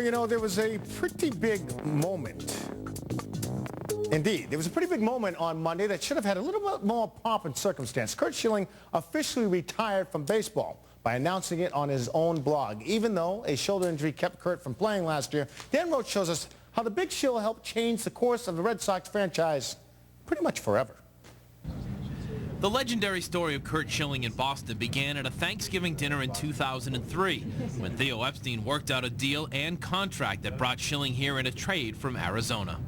Well, you know, there was a pretty big moment. Indeed, there was a pretty big moment on Monday that should have had a little bit more pomp and circumstance. Curt Schilling officially retired from baseball by announcing it on his own blog. Even though a shoulder injury kept Curt from playing last year, Dan Roach shows us how the Big Shill helped change the course of the Red Sox franchise pretty much forever. The legendary story of Curt Schilling in Boston began at a Thanksgiving dinner in 2003 when Theo Epstein worked out a deal and contract that brought Schilling here in a trade from Arizona.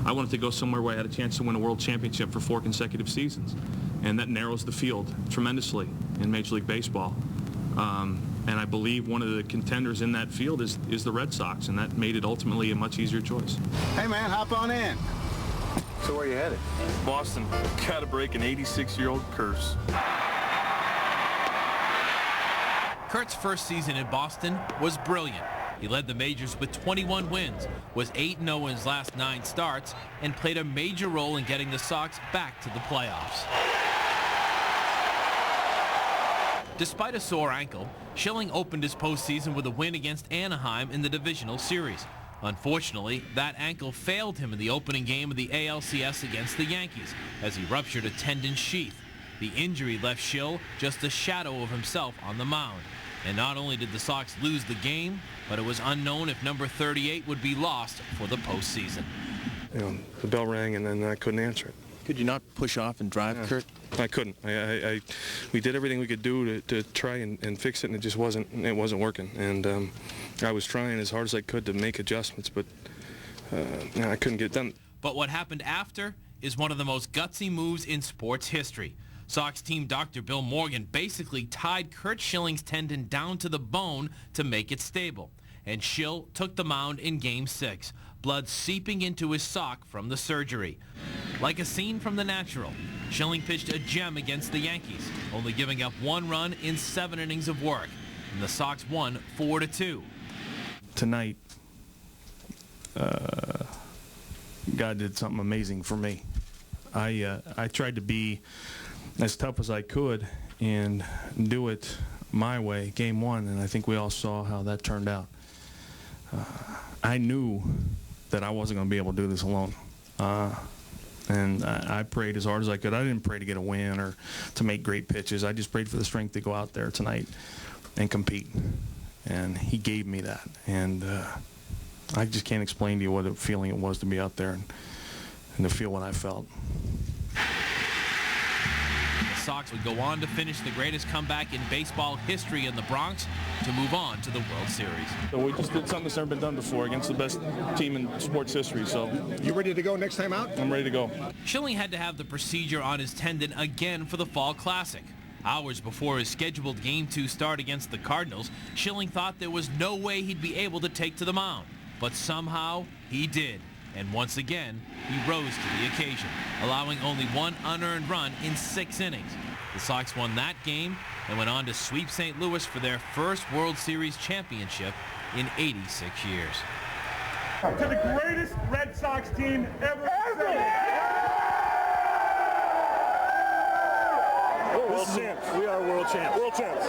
I wanted to go somewhere where I had a chance to win a world championship for 4 consecutive seasons, and that narrows the field tremendously in Major League Baseball. And I believe one of the contenders in that field is the Red Sox, and that made it ultimately a much easier choice. Hey man, hop on in. So where you headed? Boston. Gotta break an 86-year-old curse. Curt's first season in Boston was brilliant. He led the majors with 21 wins, was 8-0 in his last 9 starts, and played a major role in getting the Sox back to the playoffs. Despite a sore ankle, Schilling opened his postseason with a win against Anaheim in the divisional series. Unfortunately, that ankle failed him in the opening game of the ALCS against the Yankees as he ruptured a tendon sheath. The injury left Schill just a shadow of himself on the mound. And not only did the Sox lose the game, but it was unknown if number 38 would be lost for the postseason. You know, the bell rang and then I couldn't answer it. Could you not push off and drive, Curt? I couldn't. We did everything we could do to try and fix it, and it just wasn't working. And I was trying as hard as I could to make adjustments, but I couldn't get it done. But what happened after is one of the most gutsy moves in sports history. Sox team Dr. Bill Morgan basically tied Curt Schilling's tendon down to the bone to make it stable. And Schill took the mound in Game 6, blood seeping into his sock from the surgery. Like a scene from The Natural, Schilling pitched a gem against the Yankees, only giving up 1 run in 7 innings of work. And the Sox won 4-2. Tonight, God did something amazing for me. I tried to be as tough as I could and do it my way, Game 1, and I think we all saw how that turned out. I knew that I wasn't going to be able to do this alone, and I prayed as hard as I could. I didn't pray to get a win or to make great pitches. I just prayed for the strength to go out there tonight and compete, and he gave me that. And I just can't explain to you what a feeling it was to be out there and to feel what I felt. The Sox would go on to finish the greatest comeback in baseball history in the Bronx to move on to the World Series. So we just did something that's never been done before against the best team in sports history. So You ready to go next time out? I'm ready to go. Schilling had to have the procedure on his tendon again for the Fall Classic. Hours before his scheduled Game 2 start against the Cardinals, Schilling thought there was no way he'd be able to take to the mound. But somehow, he did. And once again, he rose to the occasion, allowing only 1 unearned run in 6 innings. The Sox won that game and went on to sweep St. Louis for their first World Series championship in 86 years. To the greatest Red Sox team ever. We're world champs. We are world champs. World champs.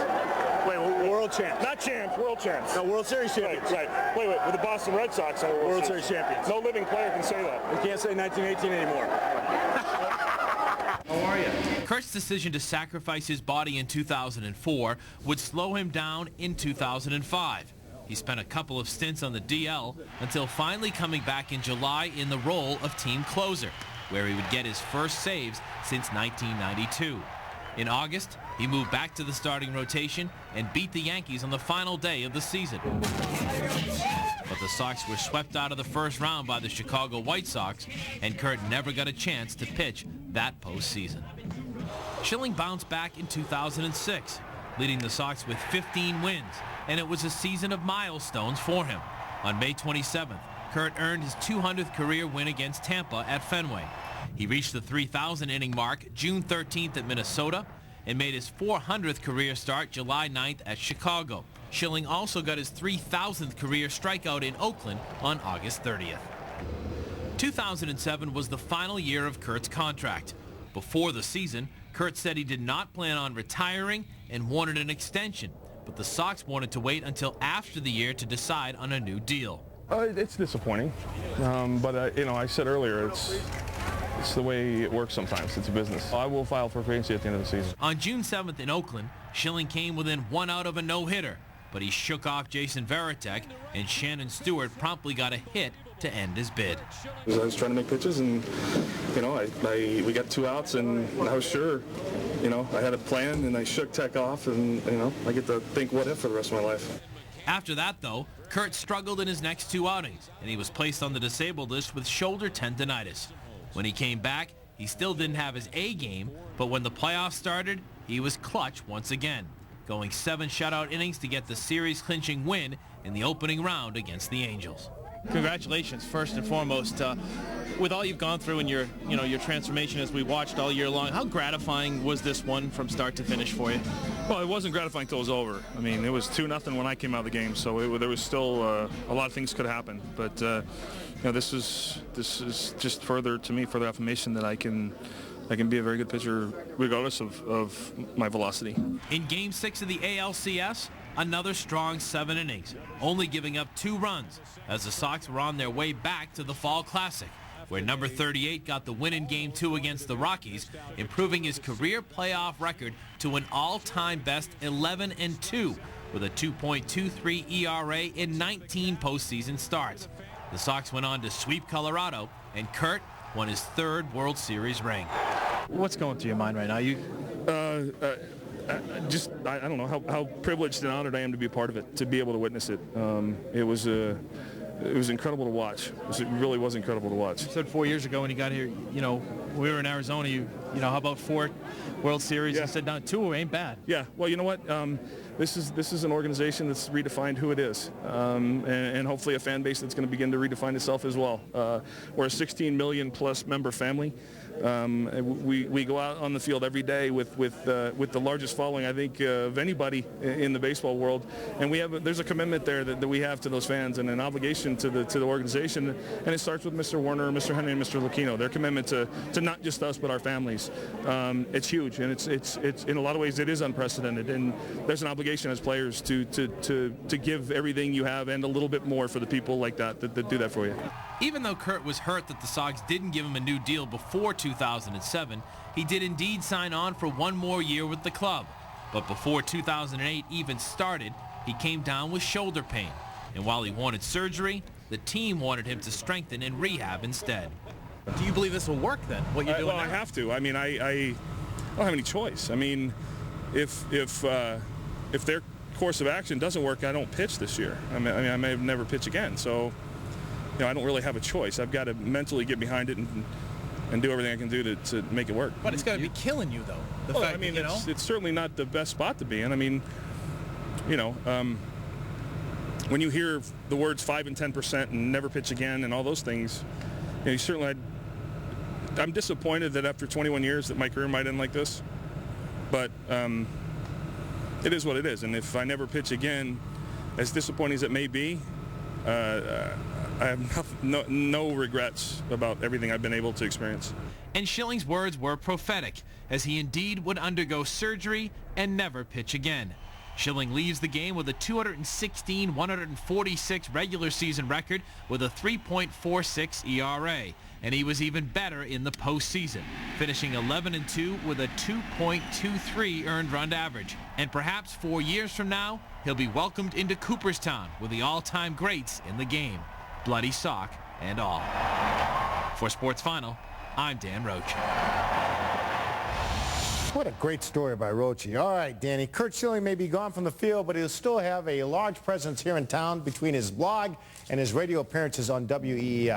Wait, we're world champs. Not champs, world champs. No, World Series champions. Right. Wait, with the Boston Red Sox, we're World Series champions. No living player can say that. We can't say 1918 anymore. How are you? Curt's decision to sacrifice his body in 2004 would slow him down in 2005. He spent a couple of stints on the DL until finally coming back in July in the role of team closer, where he would get his first saves since 1992. In August, he moved back to the starting rotation and beat the Yankees on the final day of the season. But the Sox were swept out of the first round by the Chicago White Sox, and Curt never got a chance to pitch that postseason. Schilling bounced back in 2006, leading the Sox with 15 wins, and it was a season of milestones for him. On May 27th, Curt earned his 200th career win against Tampa at Fenway. He reached the 3,000 inning mark June 13th at Minnesota and made his 400th career start July 9th at Chicago. Schilling also got his 3,000th career strikeout in Oakland on August 30th. 2007 was the final year of Curt's contract. Before the season, Curt said he did not plan on retiring and wanted an extension, but the Sox wanted to wait until after the year to decide on a new deal. It's disappointing, but I said earlier, it's the way it works sometimes. It's a business. I will file for free agency at the end of the season. On June 7th in Oakland, Schilling came within 1 out of a no-hitter, but he shook off Jason Varitek, and Shannon Stewart promptly got a hit to end his bid. I was trying to make pitches, and we got 2 outs, and I was sure, I had a plan, and I shook Tech off, and I get to think what if for the rest of my life. After that, though, Curt struggled in his next 2 outings, and he was placed on the disabled list with shoulder tendonitis. When he came back, he still didn't have his A game, but when the playoffs started, he was clutch once again, going 7 shutout innings to get the series-clinching win in the opening round against the Angels. Congratulations, first and foremost. With all you've gone through in your transformation as we watched all year long, how gratifying was this one from start to finish for you? Well, it wasn't gratifying until it was over. I mean, it was 2-0 when I came out of the game, so there was still a lot of things could happen. But this is just further affirmation that I can be a very good pitcher regardless of my velocity. In Game 6 of the ALCS, another strong 7 innings, only giving up 2 runs as the Sox were on their way back to the Fall Classic, where number 38 got the win in Game 2 against the Rockies, improving his career playoff record to an all-time best 11-2 with a 2.23 ERA in 19 postseason starts. The Sox went on to sweep Colorado, and Curt won his 3rd World Series ring. What's going through your mind right now? I don't know how privileged and honored I am to be a part of it, to be able to witness it. It was incredible to watch. It really was incredible to watch. You said 4 years ago when you got here, we were in Arizona, how about 4 World Series? Yeah. You said, no, 2 ain't bad. Yeah, well, you know what? This is an organization that's redefined who it is, and hopefully a fan base that's going to begin to redefine itself as well. We're a 16 million plus member family. We go out on the field every day with the largest following, I think, of anybody in the baseball world, and there's a commitment there that we have to those fans and an obligation to the organization, and it starts with Mr. Warner, Mr. Henry, and Mr. Lucchino. Their commitment to not just us but our families. It's huge, and it's in a lot of ways it is unprecedented, and there's an obligation as players to give everything you have and a little bit more for the people like that do that for you. Even though Curt was hurt that the Sox didn't give him a new deal before 2007, he did indeed sign on for 1 more year with the club. But before 2008 even started, he came down with shoulder pain. And while he wanted surgery, the team wanted him to strengthen and rehab instead. Do you believe this will work then, what you're doing now? I have to. I mean, I don't have any choice. I mean, if their course of action doesn't work, I don't pitch this year. I may have never pitch again. So, I don't really have a choice. I've got to mentally get behind it and do everything I can do to make it work. But it's got to be killing you, though. It's certainly not the best spot to be in. I mean, when you hear the words 5 and 10% and never pitch again and all those things, I'm disappointed that after 21 years that my career might end like this. But it is what it is. And if I never pitch again, as disappointing as it may be, I have no regrets about everything I've been able to experience. And Schilling's words were prophetic, as he indeed would undergo surgery and never pitch again. Schilling leaves the game with a 216-146 regular season record with a 3.46 ERA. And he was even better in the postseason, finishing 11-2 with a 2.23 earned run average. And perhaps 4 years from now, he'll be welcomed into Cooperstown with the all-time greats in the game, bloody sock and all. For Sports Final, I'm Dan Roach. What a great story by Roche. All right, Danny. Curt Schilling may be gone from the field, but he'll still have a large presence here in town between his blog and his radio appearances on WEEI.